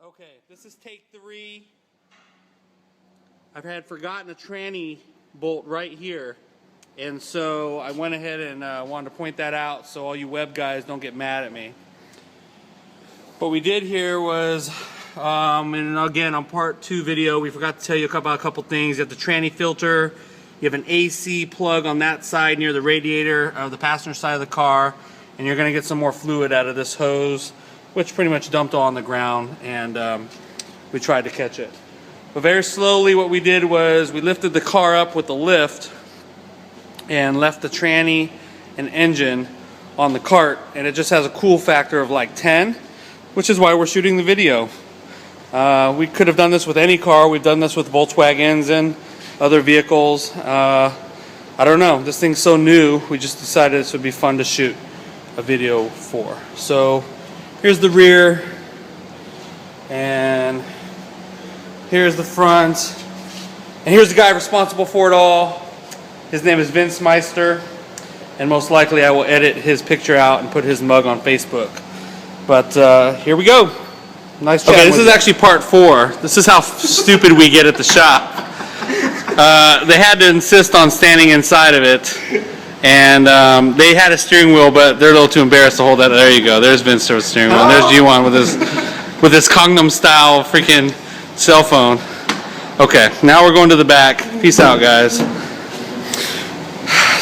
Okay, this is take 3. I've had forgotten a tranny bolt right here, and so I went ahead and wanted to point that out so all you web guys don't get mad at me. What we did here was, and again on part 2 video, we forgot to tell you about a couple things. You have the tranny filter, you have an AC plug on that side near the radiator of the passenger side of the car, and you're going to get some more fluid out of this hose, which pretty much dumped all on the ground, and we tried to catch it. But very slowly what we did was we lifted the car up with the lift and left the tranny and engine on the cart, and it just has a cool factor of like 10, which is why we're shooting the video. We could have done this with any car. We've done this with Volkswagens and other vehicles. I don't know, this thing's so new, we just decided this would be fun to shoot a video for. So here's the rear, and here's the front, and here's the guy responsible for it all. His name is Vince Meister, and most likely I will edit his picture out and put his mug on Facebook. But here we go. Nice chat. Okay, this is actually part 4. This is how stupid we get at the shop. They had to insist on standing inside of it, and they had a steering wheel, but they're a little too embarrassed to hold that. There you go. There's Vince's steering wheel. And there's G1 with his Gangnam style freaking cell phone. Okay, now we're going to the back. Peace out, guys.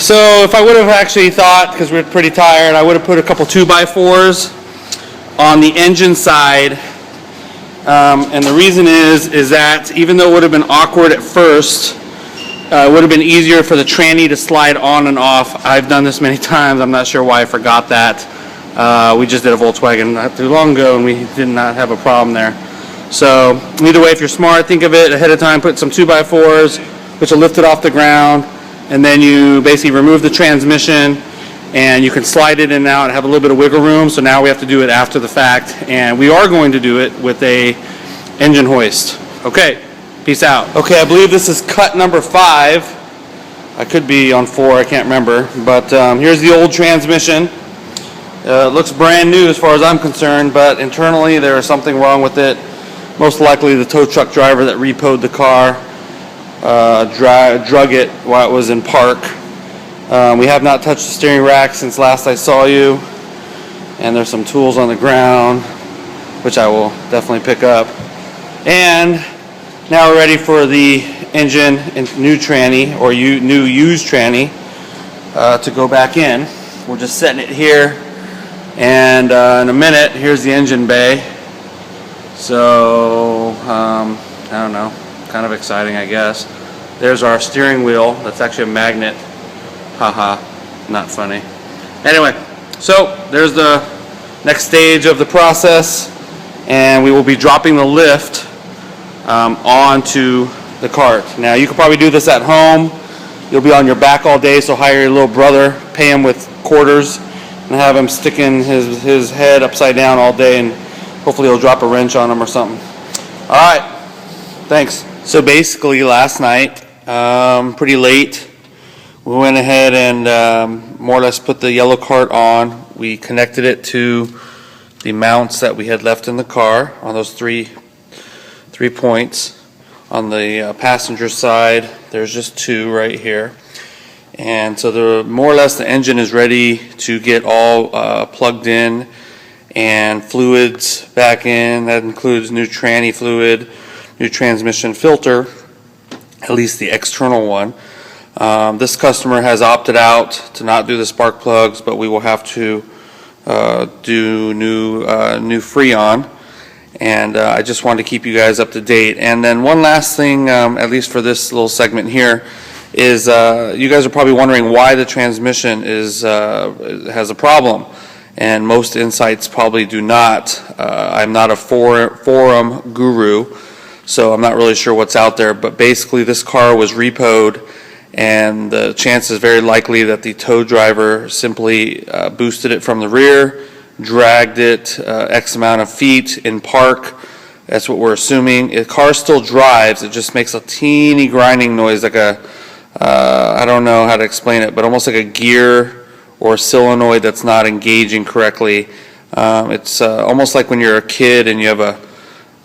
So if I would have actually thought, because we're pretty tired, I would have put a couple 2x4s on the engine side. And the reason is that even though it would have been awkward at first, it would have been easier for the tranny to slide on and off. I've done this many times. I'm not sure why I forgot that. We just did a Volkswagen not too long ago, and we did not have a problem there. So either way, if you're smart, think of it ahead of time. Put some 2x4s, which will lift it off the ground, and then you basically remove the transmission, and you can slide it in and out and have a little bit of wiggle room. So now we have to do it after the fact, and we are going to do it with a engine hoist. Okay, peace out. Okay, I believe this is cut number 5. I could be on 4, I can't remember. But here's the old transmission. It looks brand new as far as I'm concerned, but internally there is something wrong with it. Most likely the tow truck driver that repoed the car drug it while it was in park. We have not touched the steering rack since last I saw you, and there's some tools on the ground which I will definitely pick up. And now we're ready for the engine and new tranny, or new used tranny, to go back in. We're just setting it here, and in a minute here's the engine bay. So I don't know, kind of exciting, I guess. There's our steering wheel. That's actually a magnet. Haha, not funny. Anyway, so there's the next stage of the process, and we will be dropping the lift onto the cart. Now you can probably do this at home. You'll be on your back all day, so hire your little brother, pay him with quarters, and have him sticking his head upside down all day, and hopefully he'll drop a wrench on him or something. All right, thanks. So basically last night, pretty late, we went ahead and more or less put the yellow cart on. We connected it to the mounts that we had left in the car on those three points. On the passenger side, there's just 2 right here. And so more or less the engine is ready to get all plugged in and fluids back in. That includes new tranny fluid, new transmission filter, at least the external one. This customer has opted out to not do the spark plugs, but we will have to do new Freon, and I just wanted to keep you guys up to date. And then one last thing, at least for this little segment here, is you guys are probably wondering why the transmission has a problem, and most insights probably do not. I'm not a forum guru, so I'm not really sure what's out there, but basically this car was repoed, and the chance is very likely that the tow driver simply boosted it from the rear, dragged it X amount of feet in park. That's what we're assuming. The car still drives, it just makes a teeny grinding noise, like a, I don't know how to explain it, but almost like a gear or solenoid that's not engaging correctly. It's almost like when you're a kid and you have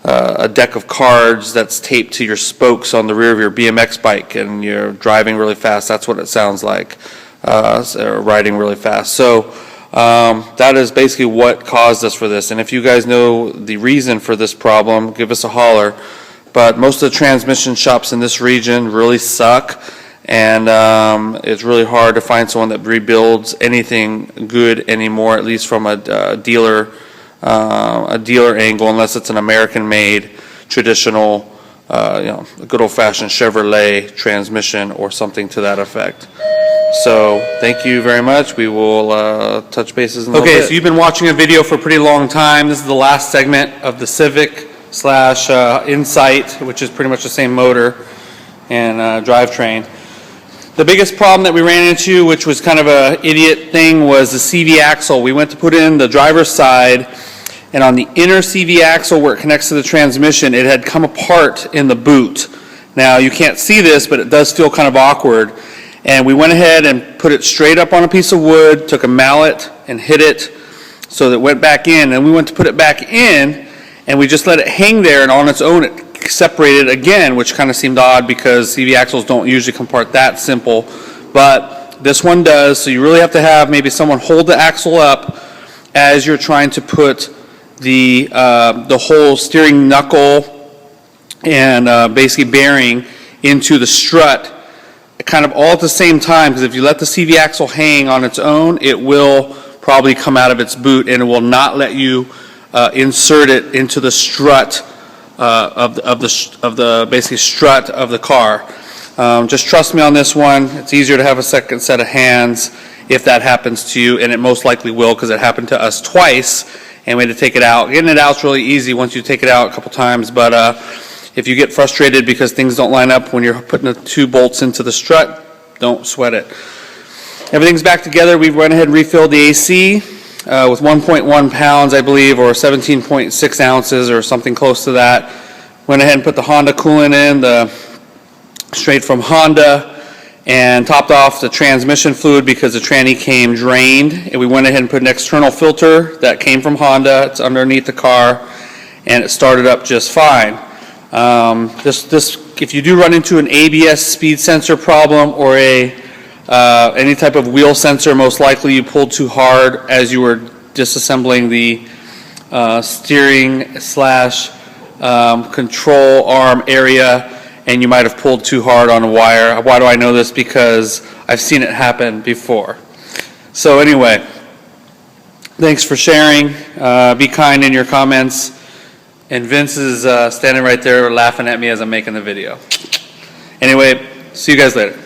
a deck of cards that's taped to your spokes on the rear of your BMX bike and you're driving really fast. That's what it sounds like, or riding really fast. So that is basically what caused us for this. And if you guys know the reason for this problem, give us a holler. But most of the transmission shops in this region really suck, and it's really hard to find someone that rebuilds anything good anymore, at least from a dealer angle, unless it's an American-made traditional, a good old-fashioned Chevrolet transmission or something to that effect. So thank you very much. We will touch bases in a little bit. Okay, so you've been watching a video for a pretty long time. This is the last segment of the Civic slash Insight, which is pretty much the same motor and drivetrain. The biggest problem that we ran into, which was kind of an idiot thing, was the CV axle. We went to put in the driver's side, and on the inner CV axle where it connects to the transmission, it had come apart in the boot. Now, you can't see this, but it does feel kind of awkward. And we went ahead and put it straight up on a piece of wood, took a mallet and hit it so that it went back in. And we went to put it back in, and we just let it hang there, and on its own it separated again, which kind of seemed odd because CV axles don't usually come apart that simple. But this one does, so you really have to have maybe someone hold the axle up as you're trying to put the whole steering knuckle and basically bearing into the strut kind of all at the same time, because if you let the CV axle hang on its own, it will probably come out of its boot and it will not let you insert it into the strut of the basically strut of the car. Just trust me on this one. It's easier to have a second set of hands if that happens to you, and it most likely will, because it happened to us twice and we had to take it out. Getting it out is really easy once you take it out a couple times, but if you get frustrated because things don't line up when you're putting the two bolts into the strut, don't sweat it. Everything's back together. We went ahead and refilled the AC with 1.1 pounds, I believe, or 17.6 ounces or something close to that. Went ahead and put the Honda coolant in, straight from Honda, and topped off the transmission fluid because the tranny came drained. And we went ahead and put an external filter that came from Honda. It's underneath the car, and it started up just fine. If you do run into an ABS speed sensor problem or any type of wheel sensor, most likely you pulled too hard as you were disassembling the steering slash control arm area, and you might have pulled too hard on a wire. Why do I know this? Because I've seen it happen before. So anyway, thanks for sharing. Be kind in your comments. And Vince is standing right there laughing at me as I'm making the video. Anyway, see you guys later.